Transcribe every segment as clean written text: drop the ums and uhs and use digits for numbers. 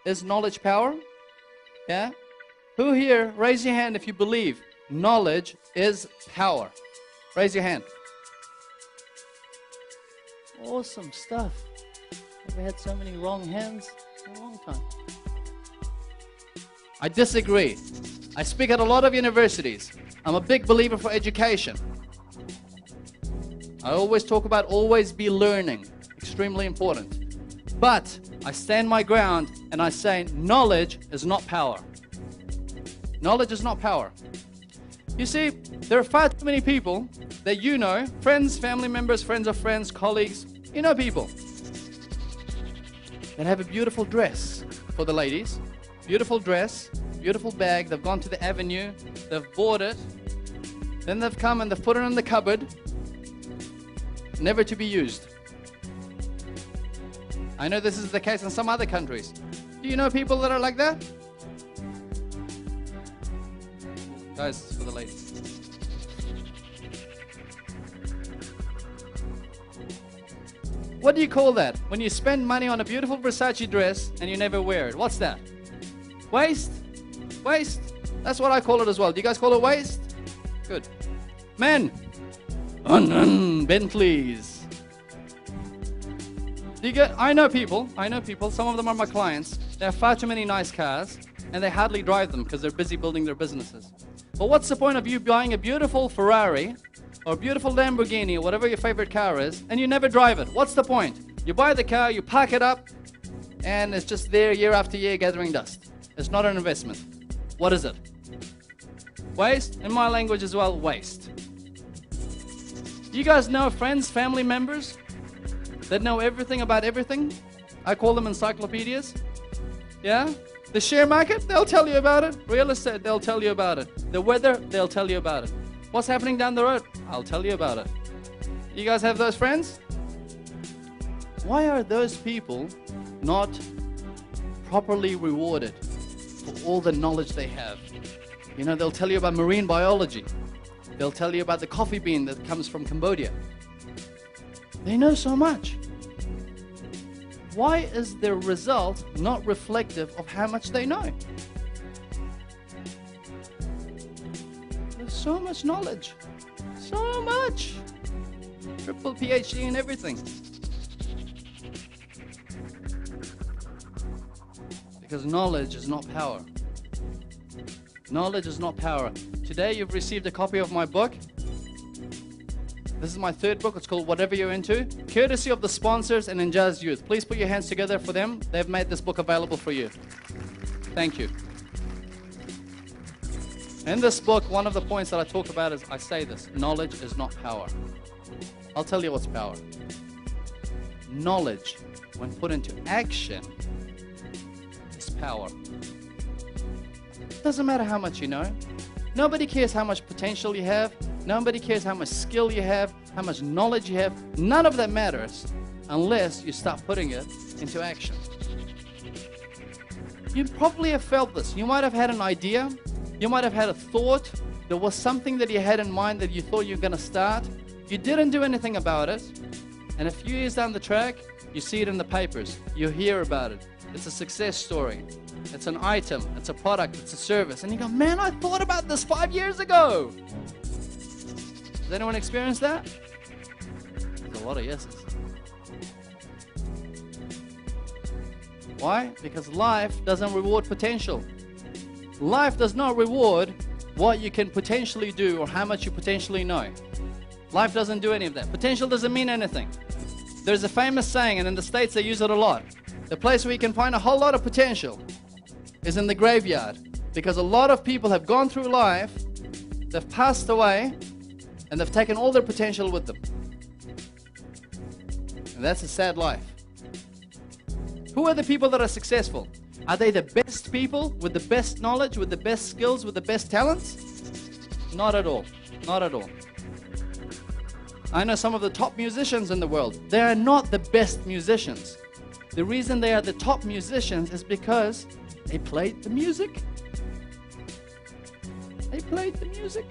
Is knowledge power? Yeah? Who here, raise your hand if you believe knowledge is power. Raise your hand. Awesome stuff. Never had so many wrong hands in a long time. I disagree. I speak at a lot of universities. I'm a big believer for education. I always talk about always be learning. Extremely important. But I stand my ground and I say knowledge is not power. Knowledge is not power. You see, there are far too many people that you know, friends, family members, friends of friends, colleagues, you know people that have a beautiful dress for the ladies. Beautiful dress, beautiful bag. They've gone to the avenue, they've bought it, then they've come and they've put it in the cupboard, never to be used. I know this is the case in some other countries. Do you know people that are like that? Guys, for the ladies. What do you call that? When you spend money on a beautiful Versace dress and you never wear it. What's that? Waste? Waste? That's what I call it as well. Do you guys call it waste? Good. Men. Bentleys. Do you get? I know people. Some of them are my clients. They have far too many nice cars and they hardly drive them because they're busy building their businesses. But what's the point of you buying a beautiful Ferrari or a beautiful Lamborghini or whatever your favorite car is and you never drive it? What's the point? You buy the car, you park it up, and it's just there year after year gathering dust. It's not an investment. What is it? Waste? In my language as well, waste. You guys know friends, family members that know everything about everything? I call them encyclopedias. Yeah? The share market, they'll tell you about it. Real estate, they'll tell you about it. The weather, they'll tell you about it. What's happening down the road? I'll tell you about it. You guys have those friends? Why are those people not properly rewarded for all the knowledge they have? You know, they'll tell you about marine biology. They'll tell you about the coffee bean that comes from Cambodia. They know so much. Why is their result not reflective of how much they know? There's so much knowledge. So much. Triple PhD in everything. Because knowledge is not power. Knowledge is not power. Today you've received a copy of my book. This is my third book. It's called Whatever You're Into. Courtesy of the sponsors and Injaz Youth. Please put your hands together for them. They've made this book available for you. Thank you. In this book, one of the points that I talk about is I say this. Knowledge is not power. I'll tell you what's power. Knowledge, when put into action, is power. It doesn't matter how much you know. Nobody cares how much potential you have. Nobody cares how much skill you have, how much knowledge you have. None of that matters unless you start putting it into action. You probably have felt this. You might have had an idea. You might have had a thought. There was something that you had in mind that you thought you were going to start. You didn't do anything about it. And a few years down the track, you see it in the papers. You hear about it. It's a success story. It's an item. It's a product. It's a service. And you go, man, I thought about this 5 years ago. Has anyone experienced that? There's a lot of yeses. Why? Because life doesn't reward potential. Life does not reward what you can potentially do or how much you potentially know. Life doesn't do any of that. Potential doesn't mean anything. There's a famous saying, and in the States they use it a lot. The place where you can find a whole lot of potential is in the graveyard. Because a lot of people have gone through life, they've passed away, and they've taken all their potential with them. And that's a sad life. Who are the people that are successful? Are they the best people with the best knowledge, with the best skills, with the best talents? Not at all. Not at all. I know some of the top musicians in the world. They are not the best musicians. The reason they are the top musicians is because they played the music. They played the music.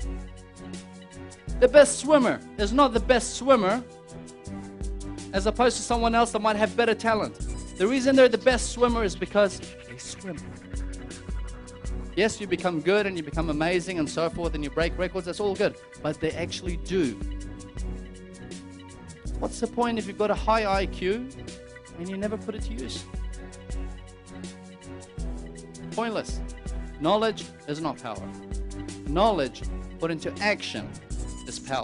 The best swimmer is not the best swimmer as opposed to someone else that might have better talent. The reason they're the best swimmer is because they swim. Yes, you become good and you become amazing and so forth and you break records, that's all good. But they actually do. What's the point if you've got a high IQ and you never put it to use? Pointless. Knowledge is not power. Knowledge put into action is power.